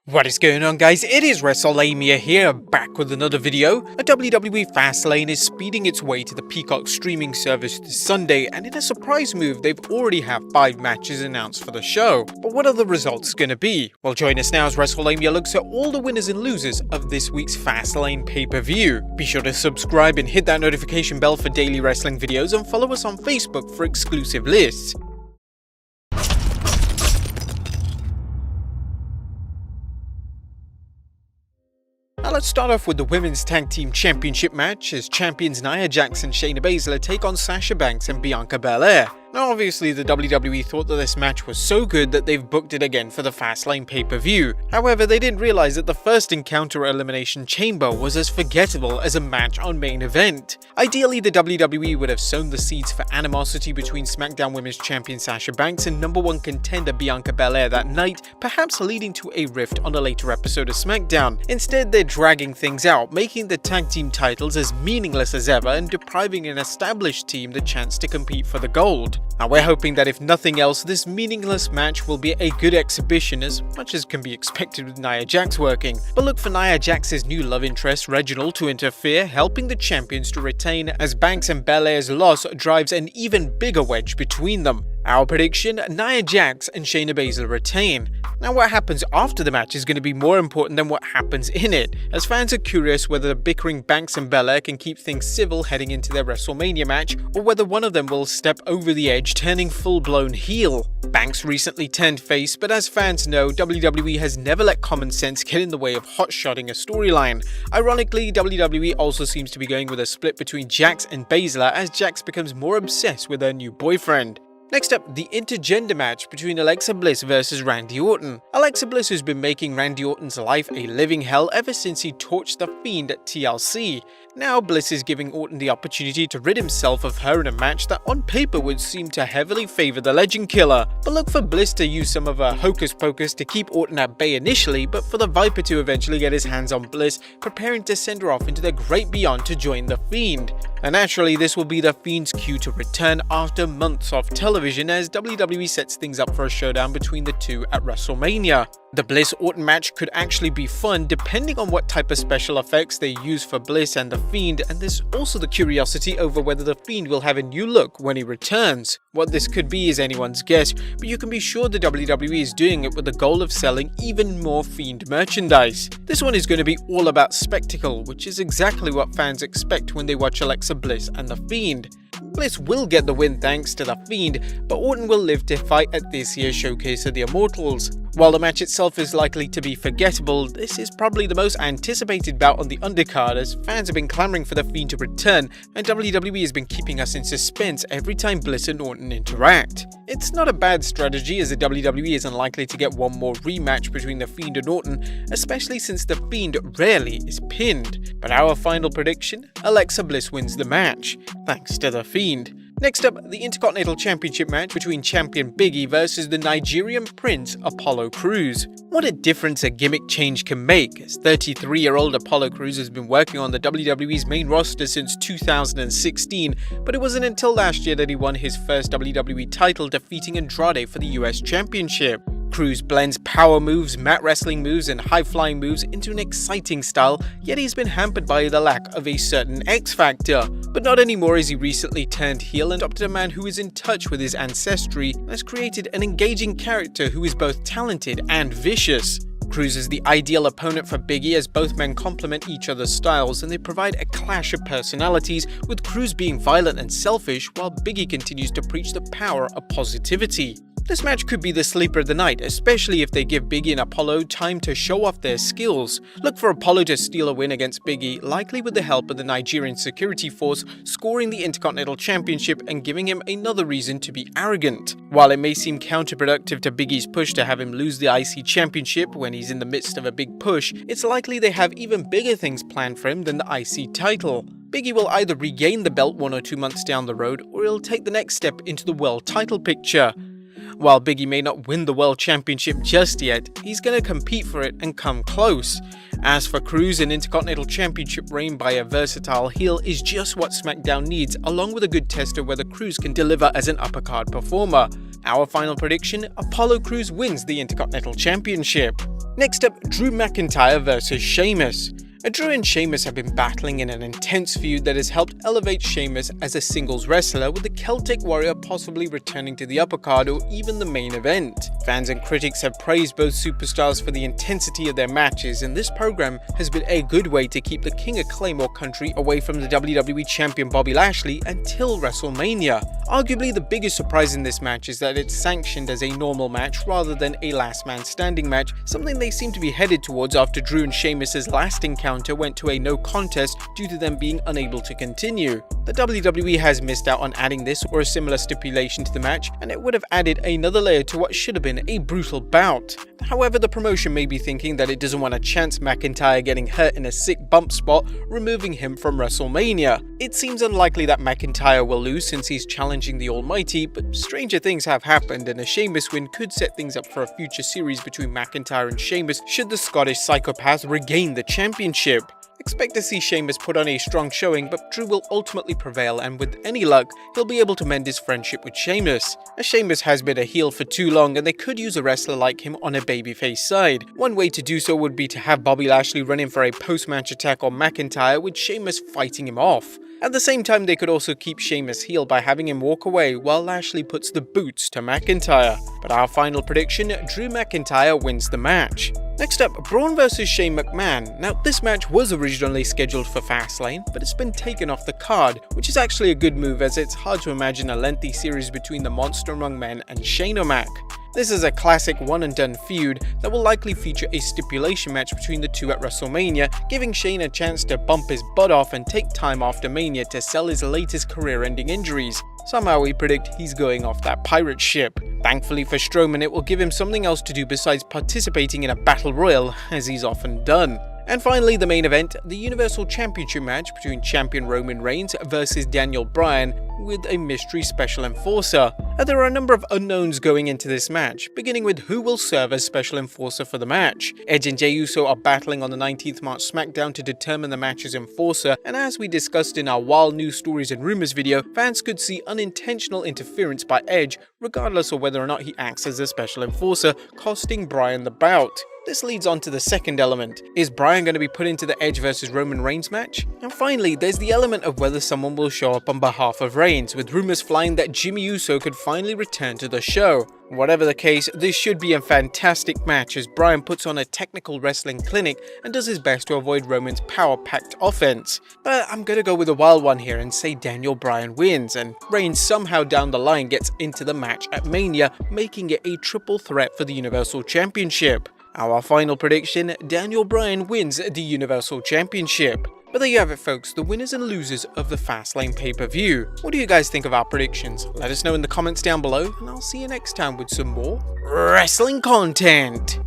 What is going on, guys? It is Wrestlelamia here, back with another video. A WWE Fastlane is speeding its way to the Peacock streaming service this Sunday, and in a surprise move, they've already have 5 matches announced for the show. But what are the results gonna be? Well, join us now as Wrestlelamia looks at all the winners and losers of this week's Fastlane pay-per-view. Be sure to subscribe and hit that notification bell for daily wrestling videos, and follow us on Facebook for exclusive lists. Now let's start off with the Women's Tag Team Championship match as champions Nia Jax and Shayna Baszler take on Sasha Banks and Bianca Belair. Now obviously the WWE thought that this match was so good that they've booked it again for the Fastlane pay-per-view. However, they didn't realize that the first encounter Elimination Chamber was as forgettable as a match on main event. Ideally, the WWE would have sown the seeds for animosity between SmackDown Women's Champion Sasha Banks and #1 contender Bianca Belair that night, perhaps leading to a rift on a later episode of SmackDown. Instead, they're dragging things out, making the tag team titles as meaningless as ever and depriving an established team the chance to compete for the gold. Now we're hoping that if nothing else, this meaningless match will be a good exhibition, as much as can be expected with Nia Jax working. But look for Nia Jax's new love interest Reginald to interfere, helping the champions to retain, as Banks and Belair's loss drives an even bigger wedge between them. Our prediction: Nia Jax and Shayna Baszler retain. Now what happens after the match is going to be more important than what happens in it, as fans are curious whether the bickering Banks and Belair can keep things civil heading into their WrestleMania match, or whether one of them will step over the edge, turning full-blown heel. Banks recently turned face, but as fans know, WWE has never let common sense get in the way of hotshotting a storyline. Ironically, WWE also seems to be going with a split between Jax and Baszler as Jax becomes more obsessed with her new boyfriend. Next up, the intergender match between Alexa Bliss versus Randy Orton. Alexa Bliss has been making Randy Orton's life a living hell ever since he torched the Fiend at TLC. Now Bliss is giving Orton the opportunity to rid himself of her in a match that on paper would seem to heavily favor the Legend Killer. But look for Bliss to use some of her hocus pocus to keep Orton at bay initially, but for the Viper to eventually get his hands on Bliss, preparing to send her off into the great beyond to join the Fiend. And naturally, this will be the Fiend's cue to return after months off television, as WWE sets things up for a showdown between the two at WrestleMania. The Bliss-Orton match could actually be fun depending on what type of special effects they use for Bliss and the Fiend, and there's also the curiosity over whether the Fiend will have a new look when he returns. What this could be is anyone's guess, but you can be sure the WWE is doing it with the goal of selling even more Fiend merchandise. This one is going to be all about spectacle, which is exactly what fans expect when they watch Alexa Bliss and the Fiend. Bliss will get the win thanks to the Fiend, but Orton will live to fight at this year's Showcase of the Immortals. While the match itself is likely to be forgettable, this is probably the most anticipated bout on the undercard, as fans have been clamoring for the Fiend to return, and WWE has been keeping us in suspense every time Bliss and Orton interact. It's not a bad strategy, as the WWE is unlikely to get one more rematch between the Fiend and Orton, especially since the Fiend rarely is pinned. But our final prediction: Alexa Bliss wins the match, thanks to the Fiend. Next up, the Intercontinental Championship match between champion Big E versus the Nigerian Prince Apollo Crews. What a difference a gimmick change can make, as 33-year-old Apollo Crews has been working on the WWE's main roster since 2016, but it wasn't until last year that he won his first WWE title, defeating Andrade for the US Championship. Crews blends power moves, mat wrestling moves, and high-flying moves into an exciting style, yet he's been hampered by the lack of a certain X-factor. But not anymore, as he recently turned heel and adopted a man who is in touch with his ancestry and has created an engaging character who is both talented and vicious. Crews is the ideal opponent for Big E, as both men complement each other's styles and they provide a clash of personalities, with Crews being violent and selfish while Big E continues to preach the power of positivity. This match could be the sleeper of the night, especially if they give Big E and Apollo time to show off their skills. Look for Apollo to steal a win against Big E, likely with the help of the Nigerian security force, scoring the Intercontinental Championship and giving him another reason to be arrogant. While it may seem counterproductive to Big E's push to have him lose the IC Championship when he's in the midst of a big push, it's likely they have even bigger things planned for him than the IC title. Big E will either regain the belt 1 or 2 months down the road, or he'll take the next step into the world title picture. While Big E may not win the World Championship just yet, he's going to compete for it and come close. As for Crews, an Intercontinental Championship reign by a versatile heel is just what SmackDown needs, along with a good test of whether Crews can deliver as an uppercard performer. Our final prediction: Apollo Crews wins the Intercontinental Championship. Next up, Drew McIntyre vs Sheamus. Drew and Sheamus have been battling in an intense feud that has helped elevate Sheamus as a singles wrestler, with the Celtic Warrior possibly returning to the upper card or even the main event. Fans and critics have praised both superstars for the intensity of their matches, and this program has been a good way to keep the King of Claymore country away from the WWE Champion Bobby Lashley until WrestleMania. Arguably the biggest surprise in this match is that it's sanctioned as a normal match rather than a last man standing match, something they seem to be headed towards after Drew and Sheamus' last encounter went to a no contest due to them being unable to continue. The WWE has missed out on adding this or a similar stipulation to the match, and it would have added another layer to what should have been a brutal bout. However, the promotion may be thinking that it doesn't want to chance McIntyre getting hurt in a sick bump spot, removing him from WrestleMania. It seems unlikely that McIntyre will lose since he's challenging the Almighty, but stranger things have happened, and a Sheamus win could set things up for a future series between McIntyre and Sheamus should the Scottish psychopath regain the championship. Expect to see Sheamus put on a strong showing, but Drew will ultimately prevail, and with any luck, he'll be able to mend his friendship with Sheamus. As Sheamus has been a heel for too long, and they could use a wrestler like him on a babyface side. One way to do so would be to have Bobby Lashley run in for a post-match attack on McIntyre, with Sheamus fighting him off. At the same time, they could also keep Sheamus heel by having him walk away while Lashley puts the boots to McIntyre. But our final prediction, Drew McIntyre wins the match. Next up, Braun vs Shane McMahon. Now, this match was originally scheduled for Fastlane, but it's been taken off the card, which is actually a good move as it's hard to imagine a lengthy series between the Monster Among Men and Shane O'Mac. This is a classic one-and-done feud that will likely feature a stipulation match between the two at WrestleMania, giving Shane a chance to bump his butt off and take time after Mania to sell his latest career-ending injuries. Somehow we predict he's going off that pirate ship. Thankfully for Strowman, it will give him something else to do besides participating in a battle royal, as he's often done. And finally, the main event, the Universal Championship match between champion Roman Reigns versus Daniel Bryan with a mystery special enforcer. There are a number of unknowns going into this match, beginning with who will serve as special enforcer for the match. Edge and Jey Uso are battling on the 19th March SmackDown to determine the match's enforcer, and as we discussed in our Wild News Stories and Rumors video, fans could see unintentional interference by Edge, regardless of whether or not he acts as a special enforcer, costing Bryan the bout. This leads on to the second element. Is Bryan going to be put into the Edge vs Roman Reigns match? And finally, there's the element of whether someone will show up on behalf of Reigns, with rumors flying that Jimmy Uso could finally return to the show. Whatever the case, this should be a fantastic match as Bryan puts on a technical wrestling clinic and does his best to avoid Roman's power-packed offense. But I'm gonna go with a wild one here and say Daniel Bryan wins, and Reigns somehow down the line gets into the match at Mania, making it a triple threat for the Universal Championship. Our final prediction, Daniel Bryan wins the Universal Championship. But there you have it folks, the winners and losers of the Fastlane pay-per-view. What do you guys think of our predictions? Let us know in the comments down below, and I'll see you next time with some more wrestling content.